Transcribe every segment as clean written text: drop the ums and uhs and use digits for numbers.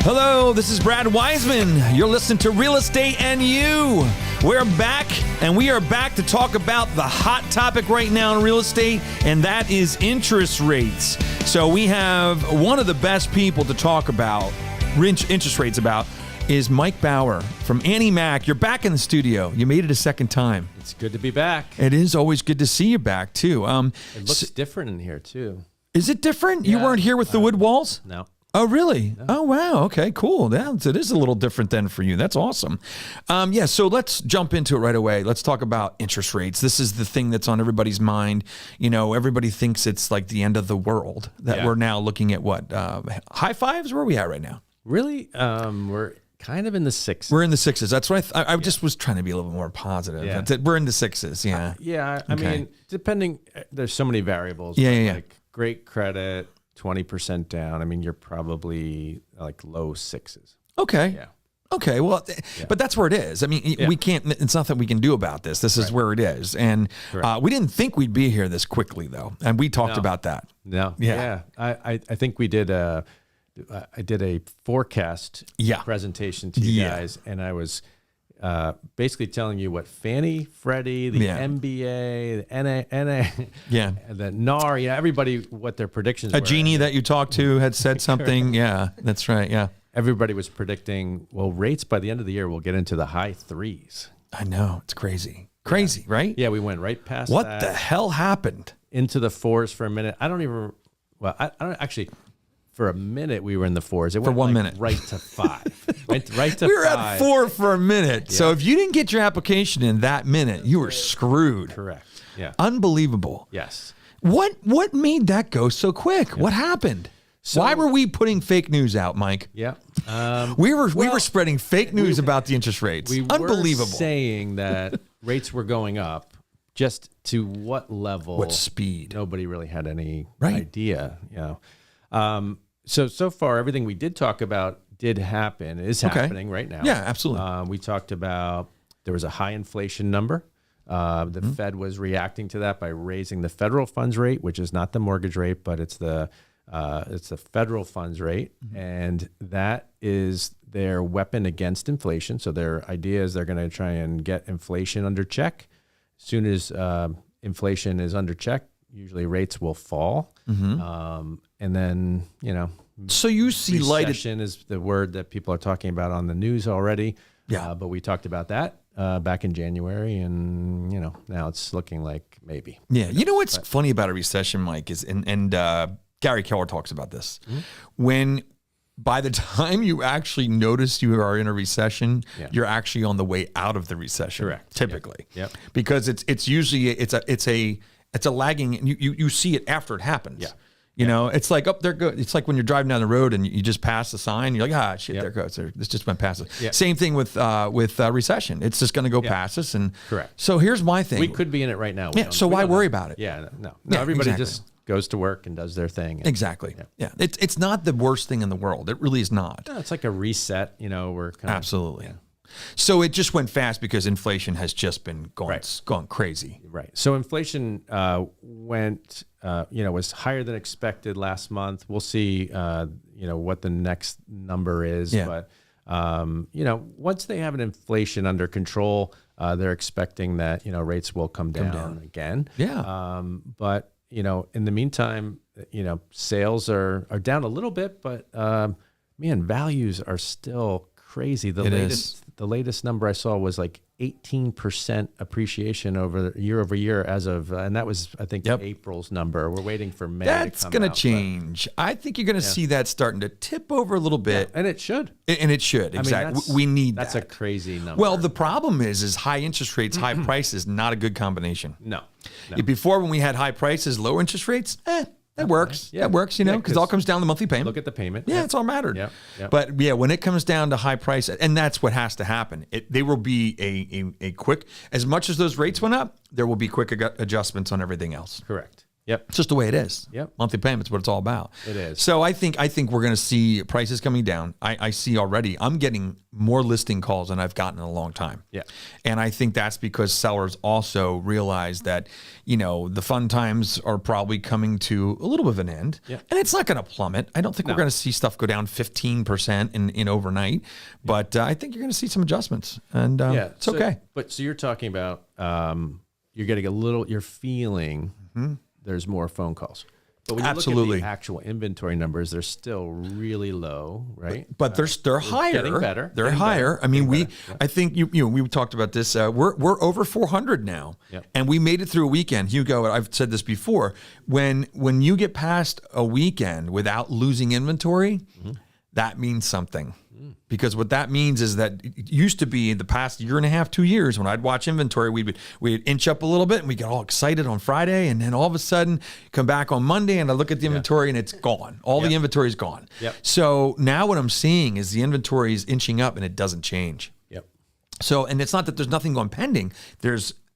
Hello, this is Brad Wiseman. You're listening to Real Estate and You. We're back, and we are back to talk about the hot topic right now in real estate, and that is interest rates. So we have one of the best people to talk about interest rates about is Mike Bauer from Annie Mac. You're back in the studio. You made it a second time. It's good to be back. It is always good to see you back, too. It looks different in here, too. Is it different? You weren't here with the wood walls? No. Oh, really? No. Oh, wow. Okay, cool. It is a little different then for you. That's awesome. So let's jump into it right away. Let's talk about interest rates. This is the thing that's on everybody's mind. You know, everybody thinks it's like the end of the world, that we're now looking at what? High fives? Where are we at right now? Really? We're kind of in the sixes. We're in the sixes. That's what I just was trying to be a little bit more positive. Yeah. We're in the sixes, yeah. I mean, depending, there's so many variables. Like great credit, 20% down. I mean, you're probably like low sixes. Okay. Yeah. Okay. Well, but that's where it is. I mean, we can't, it's nothing we can do about this. This is where it is. And we didn't think we'd be here this quickly, though. And we talked about that. No. Yeah. I think we did I did a forecast presentation to you guys, and I was basically telling you what Fannie, Freddie, the MBA, the NA, the NAR, everybody, what their predictions were. A genie that you talked to had said something. Yeah, that's right. Yeah. Everybody was predicting, well, rates by the end of the year will get into the high threes. I know. It's crazy. Crazy, right? Yeah, we went right past what that. The hell happened? Into the fours for a minute. I don't actually, for a minute, we were in the fours. It went for 1 minute. Right to five. Right to we were 5. At 4 for a minute. Yeah. So if you didn't get your application in that minute, you were screwed. Correct. Yeah. Unbelievable. Yes. What made that go so quick? Yeah. What happened? So, why were we putting fake news out, Mike? Yeah. We were spreading fake news about the interest rates. Unbelievable. Were saying that rates were going up. Just to what level? What speed? Nobody really had any idea. You know. So far, everything we did talk about did happen, is happening right now. Yeah, absolutely. We talked about there was a high inflation number. The Fed was reacting to that by raising the federal funds rate, which is not the mortgage rate, but it's the federal funds rate. And that is their weapon against inflation. So their idea is they're going to try and get inflation under check. As soon as inflation is under check, usually rates will fall. And then, so you see recession is the word that people are talking about on the news already. Yeah. But we talked about that back in January, and, now it's looking like maybe. Yeah. You know what's funny about a recession, Mike, is, and Gary Keller talks about this. When by the time you actually notice you are in a recession, you're actually on the way out of the recession. Correct. Typically. Yep. Because it's usually it's a lagging, and you see it after it happens. Yeah. You know, it's like, there goes. It's like when you're driving down the road and you just pass the sign. You're like, shit, there goes. This just went past us. Yep. Same thing with recession. It's just going to go past us. And correct. So here's my thing. We could be in it right now. So why worry about it? Yeah. No. Everybody just goes to work and does their thing. Exactly. Yeah. It's not the worst thing in the world. It really is not. No, it's like a reset. We're kind of absolutely. So it just went fast because inflation has just been gone crazy. Right. So inflation went, was higher than expected last month. We'll see, what the next number is. Yeah. But, once they have an inflation under control, they're expecting that, rates will come down again. Yeah. But, in the meantime, sales are down a little bit, but, values are still crazy. The latest number I saw was like 18% appreciation over year as of, and that was, I think, April's number. We're waiting for May. That's going to change. I think you're going to see that starting to tip over a little bit. And it should. And it should, exactly. We need that. That's a crazy number. Well, the problem is high interest rates, high prices, not a good combination. No. Before, when we had high prices, low interest rates, that works. Yeah. That works, because it all comes down to the monthly payment. Look at the payment. Yeah, it's all mattered. Yeah. But when it comes down to high price, and that's what has to happen. There will be a quick, as much as those rates went up, there will be quick adjustments on everything else. Correct. Yep. It's just the way it is. Yep. Monthly payments, what it's all about. It is. So I think we're going to see prices coming down. I see already. I'm getting more listing calls than I've gotten in a long time. Yeah. And I think that's because sellers also realize that, the fun times are probably coming to a little bit of an end. Yeah. And it's not going to plummet. I don't think we're going to see stuff go down 15% in overnight. But I think you're going to see some adjustments. And it's okay. So you're talking about you're getting you're feeling there's more phone calls. But when you look at the actual inventory numbers, they're still really low, right? But they're higher. Getting better. They're getting higher. Better. I mean, I think we talked about this. We're over 400 now, and we made it through a weekend. Hugo, I've said this before. When you get past a weekend without losing inventory, that means something. Because what that means is that it used to be in the past year and a half, 2 years, when I'd watch inventory, we'd inch up a little bit and we get all excited on Friday. And then all of a sudden come back on Monday and I look at the inventory and it's gone. All the inventory is gone. Yep. So now what I'm seeing is the inventory is inching up and it doesn't change. Yep. So, and it's not that there's nothing going pending.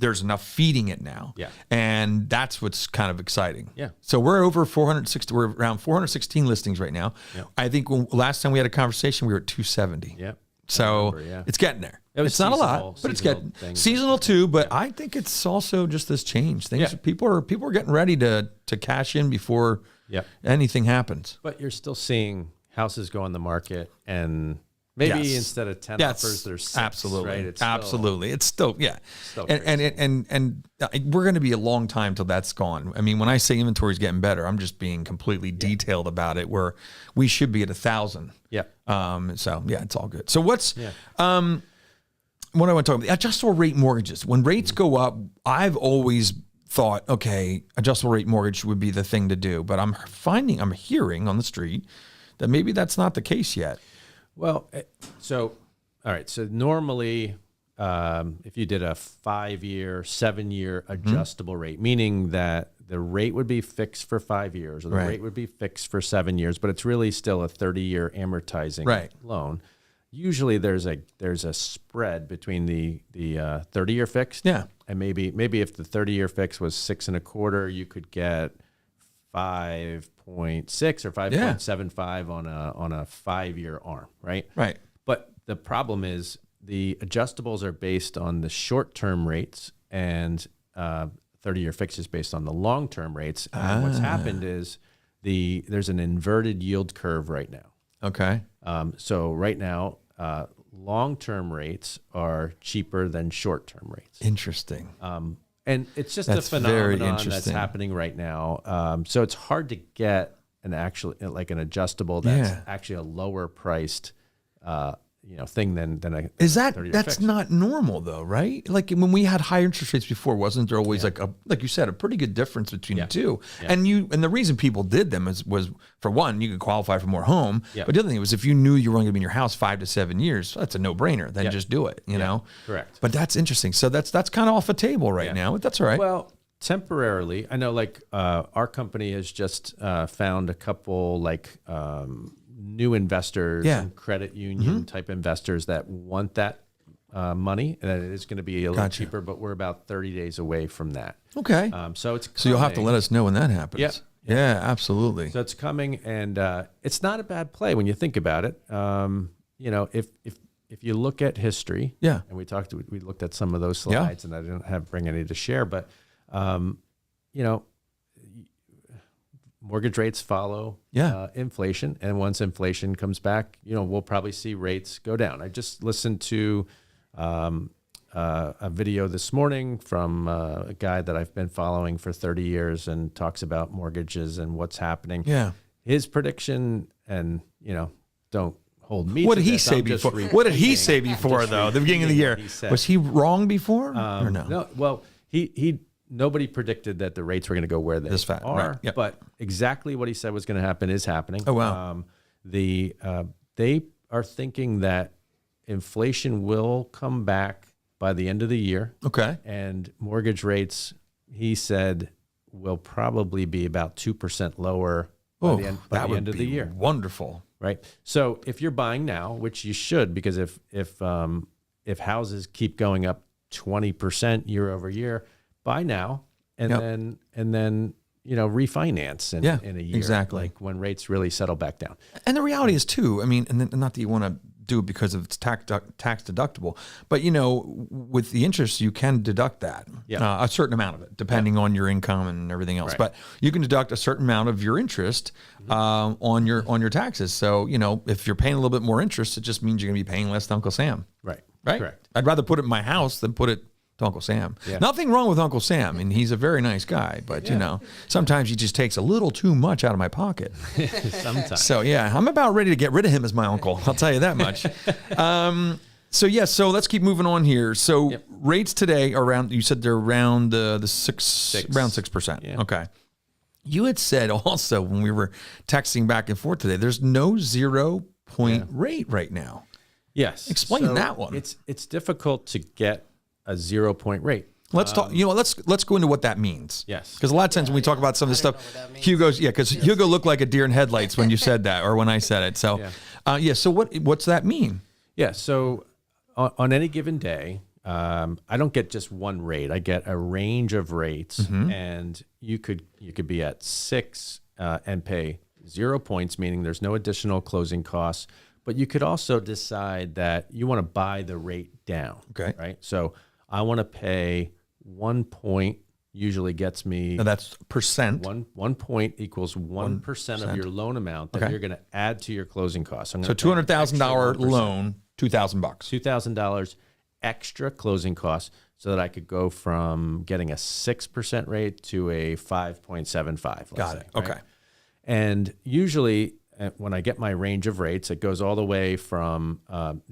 There's enough feeding it now. Yeah. And that's what's kind of exciting. Yeah. So we're over 460, we're around 416 listings right now. Yeah. I think last time we had a conversation, we were at 270. Yeah. So it's getting there. It's not a lot, but it's getting seasonal too. But I think it's also just this change. People are getting ready to cash in before anything happens. But you're still seeing houses go on the market and maybe instead of 10 offers, there's 6. Absolutely, right? It's absolutely. It's still Still and we're going to be a long time till that's gone. I mean, when I say inventory is getting better, I'm just being completely detailed about it. Where we should be at 1,000. Yeah. So it's all good. So what I want to talk about, adjustable rate mortgages. When rates go up, I've always thought, okay, adjustable rate mortgage would be the thing to do. But I'm hearing on the street that maybe that's not the case yet. Well, all right. So normally, if you did a 5-year, 7-year adjustable rate, meaning that the rate would be fixed for 5 years or the rate would be fixed for 7 years, but it's really still a 30-year amortizing loan. Usually there's a spread between the 30-year fixed. Yeah. And maybe if the 30-year fix was 6.25, you could get 5.6 or 5.75 on a 5-year arm, right? Right. But the problem is the adjustables are based on the short-term rates and 30-year fix is based on the long-term rates. And what's happened is there's an inverted yield curve right now. Okay. So right now, long-term rates are cheaper than short-term rates. Interesting. And it's just a phenomenon that's happening right now. So it's hard to get an adjustable that's actually a lower priced thing than a is that 30-year that's fix. Not normal though, right? Like when we had high interest rates before, wasn't there always like you said, a pretty good difference between the two? Yeah. And the reason people did them was for one, you could qualify for more home. Yeah. But the other thing was if you knew you were only going to be in your house 5 to 7 years, that's a no-brainer. Then just do it, you know? Correct. But that's interesting. So that's kind of off the table right now, but that's all right. Well, temporarily, I know our company has just found a couple new investors and credit union type investors that want that money, and it is going to be a little cheaper, but we're about 30 days away from that. Okay. So you'll have to let us know when that happens. Yeah, absolutely. So it's coming, and it's not a bad play when you think about it. If you look at history, and we looked at some of those slides, and I didn't bring any to share, but mortgage rates follow inflation, and once inflation comes back, we'll probably see rates go down. I just listened to a video this morning from a guy that I've been following for 30 years and talks about mortgages and what's happening. Yeah, his prediction, and don't hold me. What to did he this. say I'm just before? What did he say before though? The beginning of the year, was he wrong before or no? No. Well, he. Nobody predicted that the rates were going to go where they are, right. Yep. But exactly what he said was going to happen is happening. Oh, wow. They are thinking that inflation will come back by the end of the year. Okay. And mortgage rates, he said, will probably be about 2% lower by the end of the year. Wonderful. Right. So if you're buying now, which you should, because if houses keep going up 20% year over year, buy now, and then refinance in a year. Exactly. Like when rates really settle back down. And the reality is too, I mean, and then, not that you want to do it because of it's tax deductible, but with the interest, you can deduct that, a certain amount of it, depending on your income and everything else. Right. But you can deduct a certain amount of your interest on your taxes. So if you're paying a little bit more interest, it just means you're going to be paying less to Uncle Sam. Right. Right. Correct. I'd rather put it in my house than put it to Uncle Sam. Yeah. Nothing wrong with Uncle Sam, and he's a very nice guy. But sometimes he just takes a little too much out of my pocket. Sometimes. So I'm about ready to get rid of him as my uncle. I'll tell you that much. So let's keep moving on here. So rates today are around. You said they're around around 6%. Yeah. Okay. You had said also when we were texting back and forth today, there's no 0-point rate right now. Yes. Explain that one. It's difficult to get a 0-point rate. Let's talk. Let's go into what that means. Yes. Because a lot of times when we talk about some of this stuff, Hugo looked like a deer in headlights when you said that, or when I said it. So, So what's that mean? Yeah. So on any given day, I don't get just one rate. I get a range of rates, and you could be at 6 and pay 0 points, meaning there's no additional closing costs. But you could also decide that you want to buy the rate down. Okay. Right. So I want to pay 1 point. Usually gets me. Now that's percent. 1 point equals 1% of your loan amount that you're going to add to your closing costs. So $200,000 loan, $2,000. $2,000 extra closing costs, so that I could go from getting a 6% rate to a 5.75. Got it. Right? Okay. And usually, when I get my range of rates, it goes all the way from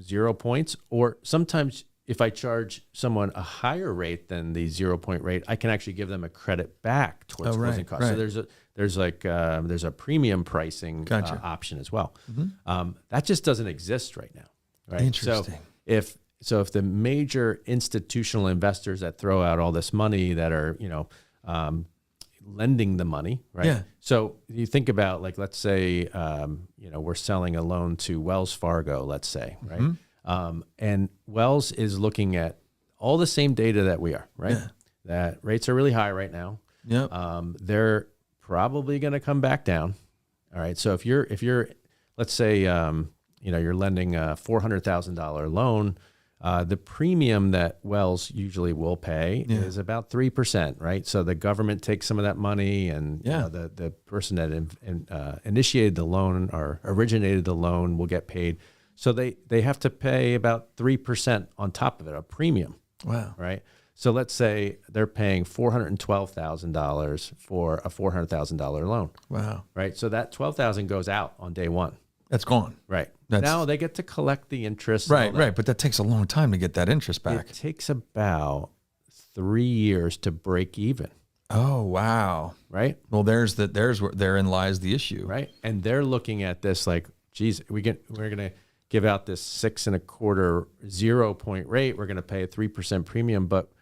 0 points, or sometimes if I charge someone a higher rate than the 0-point rate, I can actually give them a credit back towards closing costs. Right. So there's a premium pricing option as well. That just doesn't exist right now. Right. Interesting. So if the major institutional investors that throw out all this money that are lending the money, right? Yeah. So you think about, like, let's say we're selling a loan to Wells Fargo, let's say, right? And Wells is looking at all the same data that we are, right? Yeah. That rates are really high right now. Yep. They're probably going to come back down. All right. So if you're, let's say, you're lending a $400,000 loan, the premium that Wells usually will pay is about 3%, right? So the government takes some of that money, and the person that initiated the loan or originated the loan will get paid. So they have to pay about 3% on top of it, a premium. Wow. Right. So let's say they're paying $412,000 for a $400,000 loan. Wow. Right. So that $12,000 goes out on day one. That's gone. Right. Now they get to collect the interest. Right. But that takes a long time to get that interest back. It takes about 3 years to break even. Oh, wow. Right. Well, therein lies the issue. Right. And they're looking at this like, geez, we're going to give out this 6.25 0-point rate. We're going to pay a 3% premium, but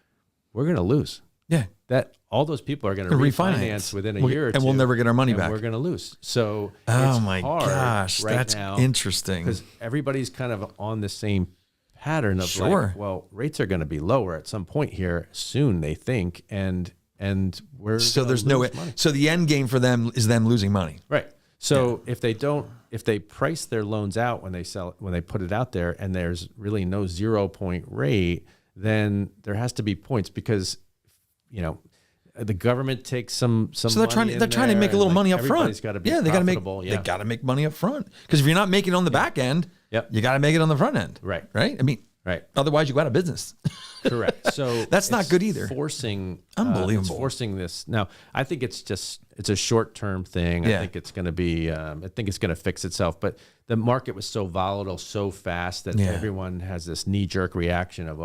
we're going to lose. Yeah. That all those people are going to refinance within a year or two. And we'll never get our money back. We're going to lose. So oh it's my hard gosh, right that's now interesting. because everybody's kind of on the same pattern of like, well, rates are going to be lower at some point here soon, they think, and we're so there's no money. So the end game for them is them losing money. Right. So if they price their loans out when they put it out there, and there's really no 0-point rate, then there has to be points because, the government takes some. So they're trying to make a little money up front. They got to be they profitable. got to make money up front, because if you're not making it on the back end, you got to make it on the front end. Right. Right. I mean, otherwise you go out of business. Correct. So that's not good either. Unbelievable. Forcing this. Now, I think it's a short-term thing. I think it's going to be. I think it's going to fix itself. But the market was so volatile so fast that everyone has this knee-jerk reaction of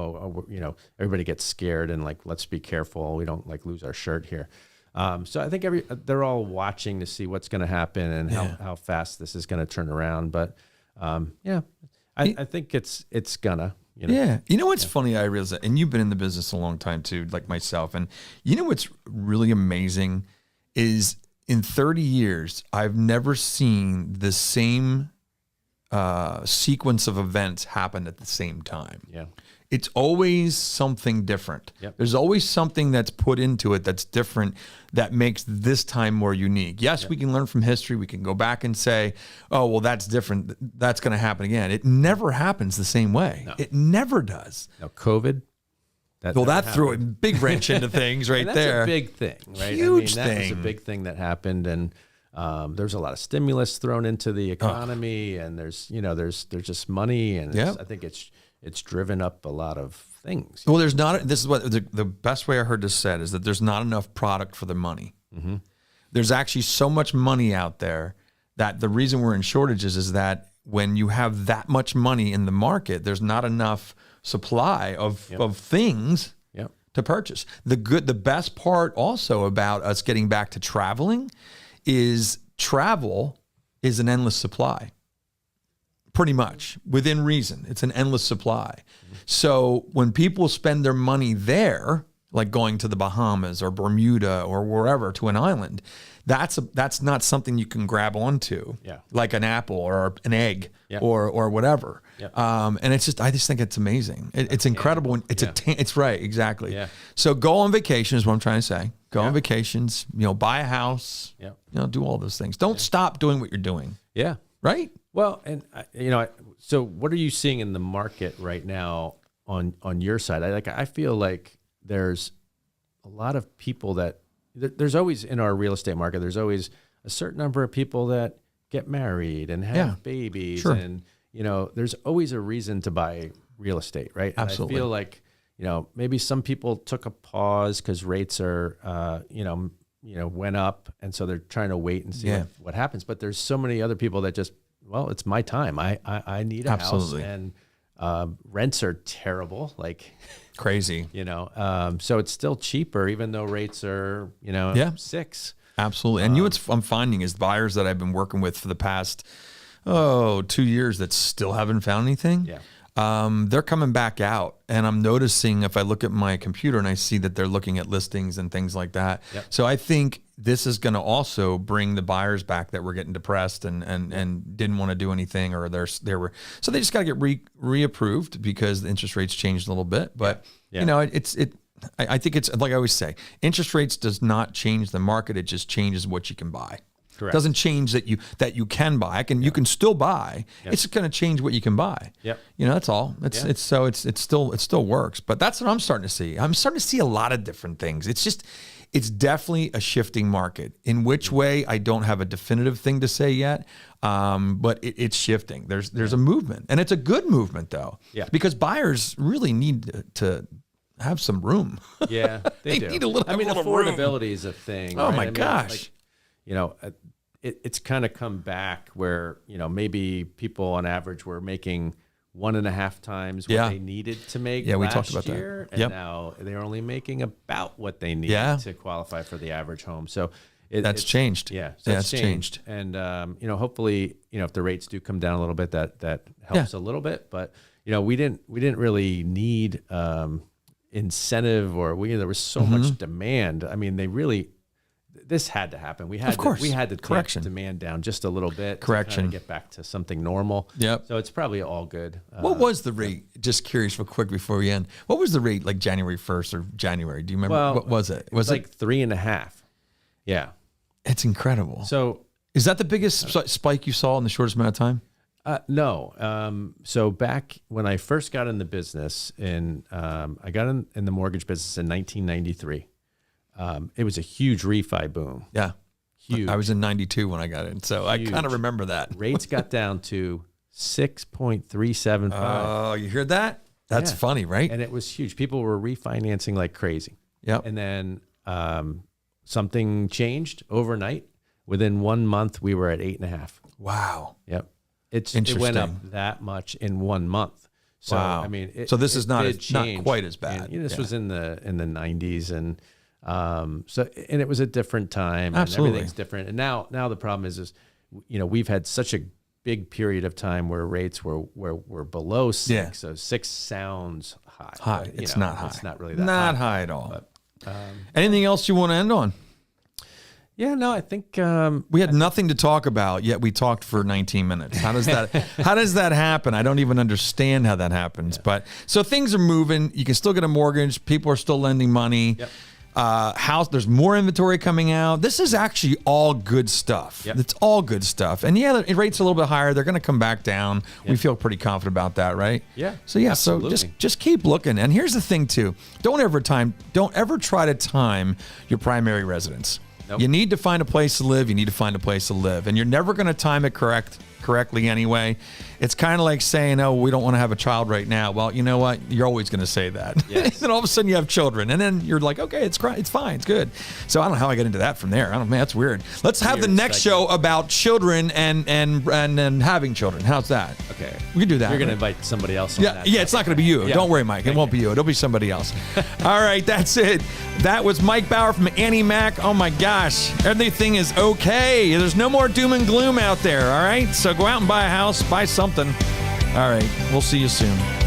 everybody gets scared and like, let's be careful. We don't like lose our shirt here. So I think they're all watching to see what's going to happen and how fast this is going to turn around. But I think it's gonna. Yeah. You know what's funny, I realize that, and you've been in the business a long time too, like myself. And you know what's really amazing is in 30 years, I've never seen the same sequence of events happen at the same time. Yeah. It's always something different. Yep. There's always something that's put into it that's different that makes this time more unique. Yes, we can learn from history. We can go back and say, oh, well, that's different. That's going to happen again. It never happens the same way. No. It never does. Now, COVID. That threw a big wrench into things right that's there. That's a big thing, right? Huge that thing. was a big thing that happened, and there's a lot of stimulus thrown into the economy, and there's just money, and I think it's driven up a lot of things. Well, there's not. This is what the best way I heard this said is that there's not enough product for the money. Mm-hmm. There's actually so much money out there that the reason we're in shortages is that when you have that much money in the market, there's not enough supply of things to purchase. The best part also about us getting back to traveling is travel is an endless supply. Pretty much within reason. It's an endless supply. Mm-hmm. So when people spend their money there, like going to the Bahamas or Bermuda or wherever to an island, that's not something you can grab onto, like an apple or an egg or whatever. And I just think it's amazing. It's incredible. It's right, exactly. Yeah. So go on vacation is what I'm trying to say. Go on vacations. Buy a house. Do all those things. Don't stop doing what you're doing. Yeah. Right. Well, and so what are you seeing in the market right now on your side? I feel like there's a lot of people that there's always in our real estate market, there's always a certain number of people that get married and have babies. Sure. And, there's always a reason to buy real estate, right? Absolutely. And I feel like, maybe some people took a pause because rates are, went up. And so they're trying to wait and see what happens. But there's so many other people that just, well, it's my time. I need a house, and rents are terrible, like crazy, so it's still cheaper, even though rates are, 6. Absolutely. And what I'm finding is buyers that I've been working with for the past, 2 years that still haven't found anything. They're coming back out, and I'm noticing if I look at my computer and I see that they're looking at listings and things like that. So I think this is going to also bring the buyers back that were getting depressed and didn't want to do anything, or so they just got to get reapproved because the interest rates changed a little bit. But I think it's like I always say, interest rates does not change the market. It just changes what you can buy. Correct. Doesn't change that you can buy. You can still buy. It's going to change what you can buy. That's all. It still works. But that's what I'm starting to see. I'm starting to see a lot of different things. It's definitely a shifting market. In which way, I don't have a definitive thing to say yet. But it's shifting. There's a movement, and it's a good movement though. Because buyers really need to have some room. Yeah, they do. Need a little. Affordability is a thing. Oh right? my gosh. It's kind of come back where, maybe people on average were making 1.5 times what they needed to make we last talked about year. That. And now they're only making about what they need to qualify for the average home. So that's changed. Yeah. So that's changed. And, hopefully, if the rates do come down a little bit, that helps a little bit. But, we didn't really need incentive, or there was so much demand. I mean, this had to happen. We had to tamp demand down just a little bit. Correction. To get back to something normal. Yep. So it's probably all good. What was the rate? Just curious, real quick before we end. What was the rate like January 1st or January? Do you remember? Well, what was it? Was it like 3.5? Yeah. It's incredible. So is that the biggest spike you saw in the shortest amount of time? No. So back when I first got in the business, I got in the mortgage business in 1993. It was a huge refi boom. Yeah. Huge. I was in 92 when I got in, so huge. I kind of remember that. Rates got down to 6.375. Oh, you heard that? That's funny, right? And it was huge. People were refinancing like crazy. Yep. And then something changed overnight. Within 1 month, we were at 8.5. Wow. Yep. It went up that much in 1 month. So wow. I mean, so this is not quite as bad. And, this was in the 90s, and and it was a different time. Absolutely. And everything's different. And now the problem is we've had such a big period of time where rates were below 6. Yeah. So 6 sounds high. But, it's not high. It's not really that not high at all. But, anything else you want to end on? Yeah, no, I think We had nothing to talk about, yet we talked for 19 minutes. How does that happen? I don't even understand how that happens. Yeah. But so things are moving. You can still get a mortgage. People are still lending money. Yep. There's more inventory coming out. This is actually all good stuff. Yep. It's all good stuff. And yeah, the rates are a little bit higher. They're going to come back down. Yep. We feel pretty confident about that, right? Yeah. So yeah, absolutely. so just keep looking. And here's the thing too. Don't ever try to time your primary residence. Nope. You need to find a place to live. You need to find a place to live. And you're never going to time it correctly anyway. It's kind of like saying, oh, we don't want to have a child right now. Well, you know what? You're always going to say that. Yes. Then all of a sudden you have children. And then you're like, okay, it's fine. It's good. So I don't know how I get into that from there. Man, that's weird. Let's have the next show about children and having children. How's that? Okay. We can do that. You're going to invite somebody else on that. Yeah, it's not going to be you. Yeah. Don't worry, Mike. It won't be you. It'll be somebody else. All right, that's it. That was Mike Bauer from Annie Mac. Oh, my gosh. Everything is okay. There's no more doom and gloom out there, all right? So go out and buy a house, buy something. All right, we'll see you soon.